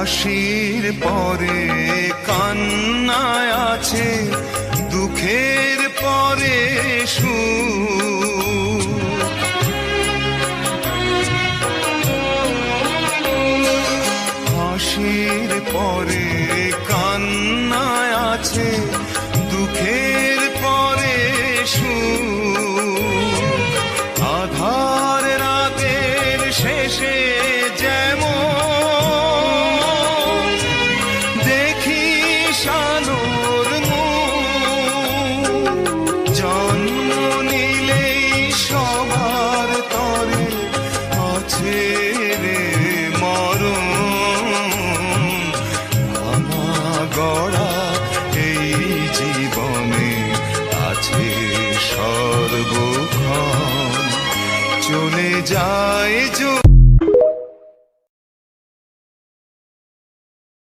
হাসির পরে কান্নায় আছে, দুঃখের পরে সুখ। হাসির পরে কান্নায় আছে, দুঃখের পরে সুখ। আধার রাতের শেষে যেমন দেখি শালোর মুখ, জন্ম নিলেই সবার তরে আছে রে মরণ। ভাঙা গড়া এই জীবনে আছে সর্বক্ষণ, চলে যায়